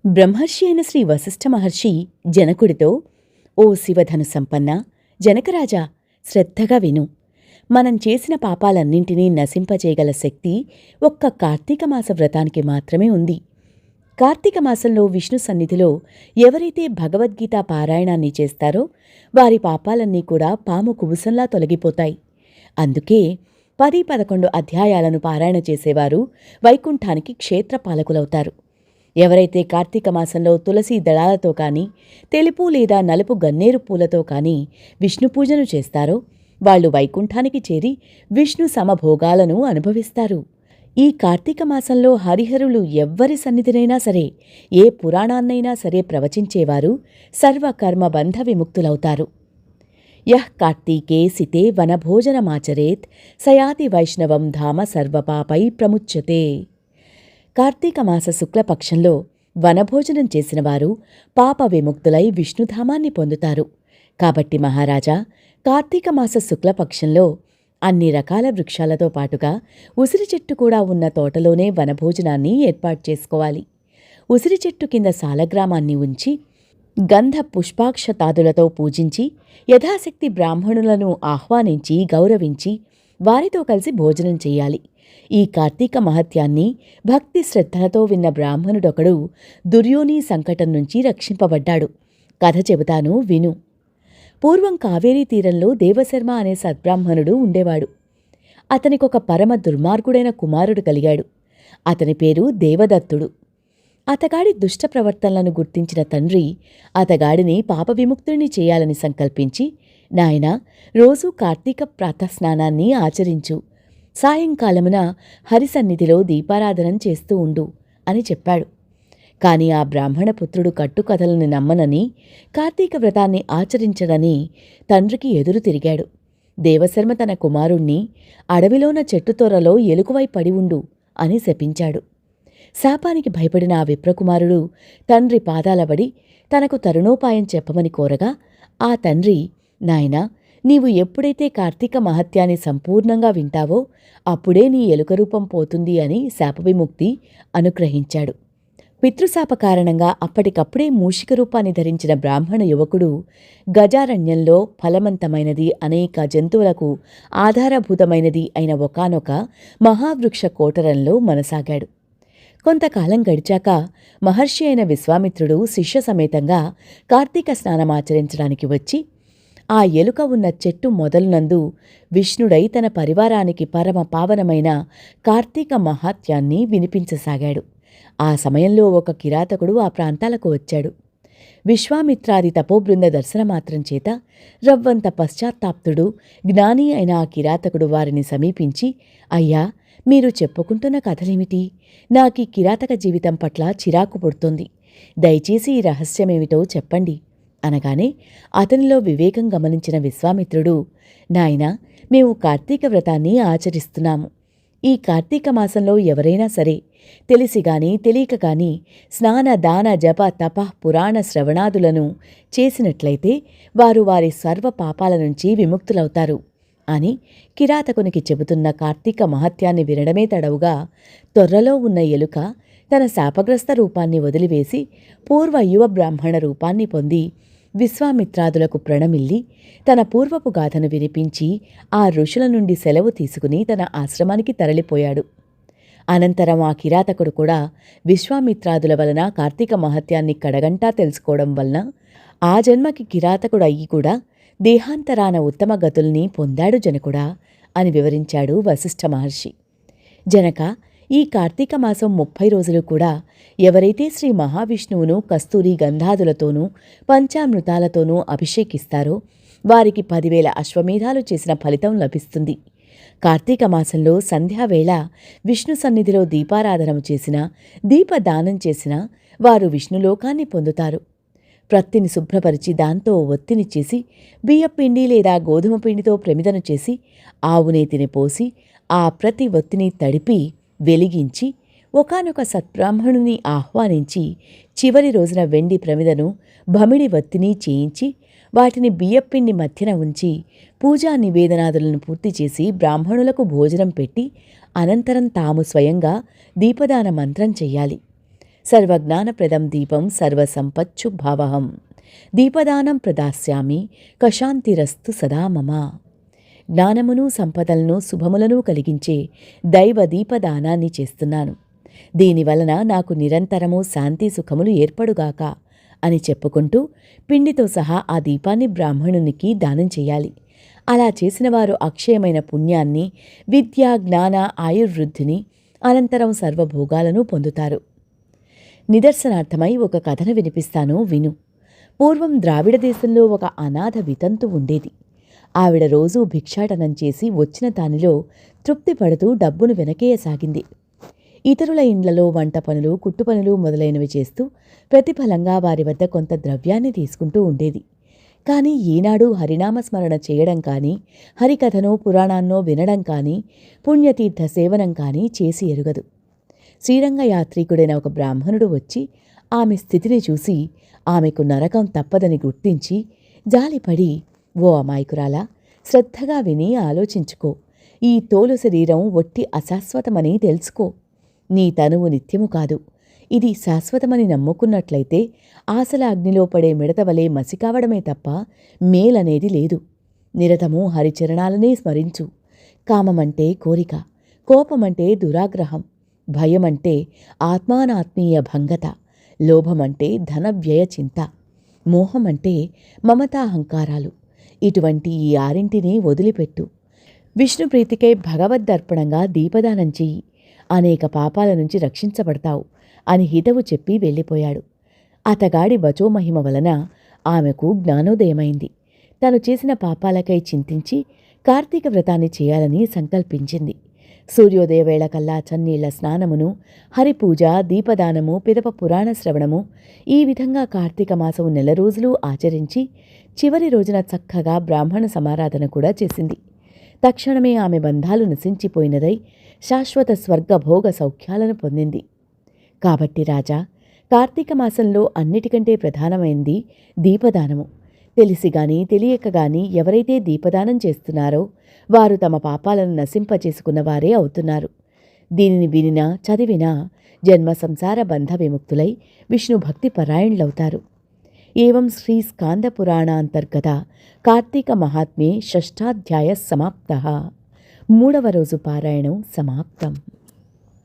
బ్రహ్మర్షి అయిన శ్రీ వశిష్ఠ మహర్షి జనకుడితో, ఓ శివధను సంపన్న జనకరాజా, శ్రద్ధగా విను. మనం చేసిన పాపాలన్నింటినీ నశింపజేయగల శక్తి ఒక్క కార్తీకమాస వ్రతానికి మాత్రమే ఉంది. కార్తీక మాసంలో విష్ణు సన్నిధిలో ఎవరైతే భగవద్గీత పారాయణాన్ని చేస్తారో వారి పాపాలన్నీ కూడా పాము కుబుసంలా తొలగిపోతాయి. అందుకే 10-11 అధ్యాయాలను పారాయణ చేసేవారు వైకుంఠానికి క్షేత్రపాలకులవుతారు. ఎవరైతే కార్తీక మాసంలో తులసీ దళాలతో కాని, తెలుపు లేదా నలుపు గన్నేరు పూలతో కాని విష్ణు పూజను చేస్తారో వాళ్లు వైకుంఠానికి చేరి విష్ణు సమభోగాలను అనుభవిస్తారు. ఈ కార్తీక మాసంలో హరిహరులు ఎవ్వరి సన్నిధినైనా సరే, ఏ పురాణాన్నైనా సరే ప్రవచించేవారు సర్వకర్మ బంధ విముక్తులవుతారు. యః కార్తీకే సితే వనభోజనమాచరేత్ సయాతి వైష్ణవం ధామ సర్వపాపై ప్రముచ్యతే. కార్తీక మాస శుక్లపక్షంలో వనభోజనం చేసినవారు పాప విముక్తులై విష్ణుధామాన్ని పొందుతారు. కాబట్టి మహారాజా, కార్తీక మాస శుక్లపక్షంలో అన్ని రకాల వృక్షాలతో పాటుగా ఉసిరి చెట్టు కూడా ఉన్న తోటలోనే వనభోజనాన్ని ఏర్పాటు చేసుకోవాలి. ఉసిరి చెట్టు కింద సాలగ్రామాన్ని ఉంచి గంధ పుష్పాక్షతాదులతో పూజించి యథాశక్తి బ్రాహ్మణులను ఆహ్వానించి గౌరవించి వారితో కలిసి భోజనం చెయ్యాలి. ఈ కార్తీక మహత్యాన్ని భక్తి శ్రద్ధలతో విన్న బ్రాహ్మణుడొకడు దుర్యోని సంకటం నుంచి రక్షింపబడ్డాడు. కథ చెబుతాను, విను. పూర్వం కావేరీ తీరంలో దేవశర్మ అనే సద్బ్రాహ్మణుడు ఉండేవాడు. అతనికొక పరమ దుర్మార్గుడైన కుమారుడు కలిగాడు. అతని పేరు దేవదత్తుడు. అతగాడి దుష్ట ప్రవర్తనలను గుర్తించిన తండ్రి అతగాడిని పాపవిముక్తుడిని చేయాలని సంకల్పించి, నాయనా, రోజూ కార్తీక ప్రాతస్నానాన్ని ఆచరించు, సాయంకాలమున హరిసన్నిధిలో దీపారాధనం చేస్తూ ఉండు అని చెప్పాడు. కాని ఆ బ్రాహ్మణపుత్రుడు కట్టుకథలను నమ్మనని, కార్తీక వ్రతాన్ని ఆచరించడని తండ్రికి ఎదురు తిరిగాడు. దేవశర్మ తన కుమారుణ్ణి అడవిలోన చెట్టుతొర్రలో ఎలుకవై పడి ఉండు అని శపించాడు. శాపానికి భయపడిన ఆ విప్రకుమారుడు తండ్రి పాదాలబడి తనకు తరుణోపాయం చెప్పమని కోరగా, ఆ తండ్రి, నాయనా, నీవు ఎప్పుడైతే కార్తీక మహత్యాన్ని సంపూర్ణంగా వింటావో అప్పుడే నీ ఎలుక రూపం పోతుంది అని శాపవిముక్తి అనుగ్రహించాడు. పితృశాప కారణంగా అప్పటికప్పుడే మూషిక రూపాన్ని ధరించిన బ్రాహ్మణ యువకుడు గజారణ్యంలో ఫలవంతమైనది, అనేక జంతువులకు ఆధారభూతమైనది అయిన ఒకానొక మహావృక్ష కోటరంలో మనసాగాడు. కొంతకాలం గడిచాక మహర్షి అయిన విశ్వామిత్రుడు శిష్య సమేతంగా కార్తీక స్నానమాచరించడానికి వచ్చి ఆ ఎలుక ఉన్న చెట్టు మొదలునందు విష్ణుడై తన పరివారానికి పరమ పావనమైన కార్తీక మహాత్యాన్ని వినిపించసాగాడు. ఆ సమయంలో ఒక కిరాతకుడు ఆ ప్రాంతాలకు వచ్చాడు. విశ్వామిత్రాది తపోబృంద దర్శనమాత్రం చేత రవ్వంత పశ్చాత్తాప్తుడు జ్ఞాని అయిన ఆ కిరాతకుడు వారిని సమీపించి, అయ్యా, మీరు చెప్పుకుంటున్న కథలేమిటి? నాకీ కిరాతక జీవితం పట్ల చిరాకు పుడుతోంది. దయచేసి ఈ రహస్యమేమిటో చెప్పండి అనగానే అతనిలో వివేకం గమనించిన విశ్వామిత్రుడు, నాయనా, మేము కార్తీక వ్రతాన్ని ఆచరిస్తున్నాము. ఈ కార్తీక మాసంలో ఎవరైనా సరే తెలిసిగాని తెలియకగాని స్నాన దాన జప తప పురాణ శ్రవణాదులను చేసినట్లయితే వారు వారి సర్వ పాపాల నుంచి విముక్తులవుతారు అని కిరాతకునికి చెబుతున్న కార్తీక మహత్యాన్ని వినడమే తడవుగా తొర్రలో ఉన్న ఎలుక తన శాపగ్రస్త రూపాన్ని వదిలివేసి పూర్వ యువ బ్రాహ్మణ రూపాన్ని పొంది విశ్వామిత్రాదులకు ప్రణమిల్లి తన పూర్వపు గాథను వినిపించి ఆ ఋషుల నుండి సెలవు తీసుకుని తన ఆశ్రమానికి తరలిపోయాడు. అనంతరం ఆ కిరాతకుడు కూడా విశ్వామిత్రాదుల వలన కార్తీక మహత్యాన్ని కడగంటా తెలుసుకోవడం వలన ఆ జన్మకి కిరాతకుడు అయ్యి కూడా దేహాంతరాన ఉత్తమ గతుల్ని పొందాడు జనకుడా అని వివరించాడు వశిష్ఠ మహర్షి. జనక, ఈ కార్తీక మాసం 30 రోజులు కూడా ఎవరైతే శ్రీ మహావిష్ణువును కస్తూరి గంధాదులతోనూ పంచామృతాలతోనూ అభిషేకిస్తారో వారికి 10,000 అశ్వమేధాలు చేసిన ఫలితం లభిస్తుంది. కార్తీక మాసంలో సంధ్యావేళ విష్ణు సన్నిధిలో దీపారాధనము చేసినా, దీపదానం చేసినా వారు విష్ణులోకాన్ని పొందుతారు. ప్రత్తిని శుభ్రపరిచి దాంతో ఒత్తిని చేసి బియ్యపిండి లేదా గోధుమ పిండితో ప్రమిదను చేసి ఆవునేతిని పోసి ఆ ప్రతి ఒత్తిని తడిపి వెలిగించి ఒకానొక సత్బ్రాహ్మణుని ఆహ్వానించి చివరి రోజున వెండి ప్రమిదను భమిడి వత్తిని చేయించి వాటిని బియ్యపిండి మధ్యన ఉంచి పూజా నివేదనాదులను పూర్తి చేసి బ్రాహ్మణులకు భోజనం పెట్టి అనంతరం తాము స్వయంగా దీపదాన మంత్రం చెయ్యాలి. సర్వజ్ఞానప్రదం దీపం సర్వసంపచ్చు భావహం దీపదానం ప్రదాస్యామి కశాంతిరస్తు సదా మమ. జ్ఞానమును సంపదలను శుభములను కలిగించే దైవ దీపదానాన్ని చేస్తున్నాను. దీనివలన నాకు నిరంతరము శాంతి సుఖములు ఏర్పడుగాక అని చెప్పుకుంటూ పిండితో సహా ఆ దీపాన్ని బ్రాహ్మణునికి దానం చేయాలి. అలా చేసిన వారు అక్షయమైన పుణ్యాన్ని, విద్య, జ్ఞాన, ఆయుర్వృద్ధిని, అనంతరం సర్వభోగాలను పొందుతారు. నిదర్శనార్థమై ఒక కథను వినిపిస్తాను, విను. పూర్వం ద్రావిడ దేశంలో ఒక అనాథ వితంతు ఉండేది. ఆవిడ రోజూ భిక్షాటనం చేసి వచ్చిన దానిలో తృప్తి పడుతూ డబ్బును వెనకేయసాగింది. ఇతరుల ఇండ్లలో వంట పనులు, కుట్టు పనులు మొదలైనవి చేస్తూ ప్రతిఫలంగా వారి వద్ద కొంత ద్రవ్యాన్ని తీసుకుంటూ ఉండేది. కానీ ఈనాడు హరినామస్మరణ చేయడం కానీ, హరికథనో పురాణాన్నో వినడం కానీ, పుణ్యతీర్థ సేవనం కానీ చేసి ఎరుగదు. శ్రీరంగ యాత్రికుడైన ఒక బ్రాహ్మణుడు వచ్చి ఆమె స్థితిని చూసి ఆమెకు నరకం తప్పదని గుర్తించి జాలిపడి, ఓ అమాయకురాలా, శ్రద్ధగా విని ఆలోచించుకో. ఈ తోలు శరీరం ఒట్టి అశాశ్వతమని తెలుసుకో. నీ తనువు నిత్యము కాదు, ఇది శాశ్వతమని నమ్ముకున్నట్లయితే ఆశల అగ్నిలో పడే మిడతవలే మసికావడమే తప్ప మేలనేది లేదు. నిరతము హరిచరణాలనే స్మరించు. కామమంటే కోరిక, కోపమంటే దురాగ్రహం, భయమంటే ఆత్మానాత్మీయ భంగత, లోభమంటే ధనవ్యయ చింత, మోహమంటే మమతాహంకారాలు. ఇటువంటి ఈ ఆరింటిని వదిలిపెట్టు. విష్ణుప్రీతికై భగవద్దర్పణంగా దీపదానం చెయ్యి. అనేక పాపాల నుంచి రక్షించబడతావు అని హితవు చెప్పి వెళ్ళిపోయాడు. అతగాడి వచోమహిమ వలన ఆమెకు జ్ఞానోదయమైంది. తను చేసిన పాపాలకై చింతించి కార్తీక వ్రతాన్ని చేయాలని సంకల్పించింది. సూర్యోదయ వేళకల్లా చన్నీళ్ల స్నానమును, హరిపూజ, దీపదానము, పిదప పురాణ శ్రవణము, ఈ విధంగా కార్తీక మాసము 4 రోజులు ఆచరించి చివరి రోజున చక్కగా బ్రాహ్మణ సమారాధన కూడా చేసింది. తక్షణమే ఆమె బంధాలు నశించిపోయినదై శాశ్వత స్వర్గభోగ సౌఖ్యాలను పొందింది. కాబట్టి రాజా, కార్తీక మాసంలో అన్నిటికంటే ప్రధానమైంది దీపదానము. తెలిసిగాని తెలియకగాని ఎవరైతే దీపదానం చేస్తున్నారో వారు తమ పాపాలను నశింపచేసుకున్నవారే అవుతున్నారు. దీనిని వినినా చదివినా జన్మ సంసార బంధ విముక్తులై విష్ణు భక్తి పరాయణులవుతారు. ఏవం శ్రీ స్కాంద పురాణాంతర్గత కార్తీక మహాత్మ్యే షష్ఠాధ్యాయ సమాప్తః. 3వ రోజు పారాయణం సమాప్తం.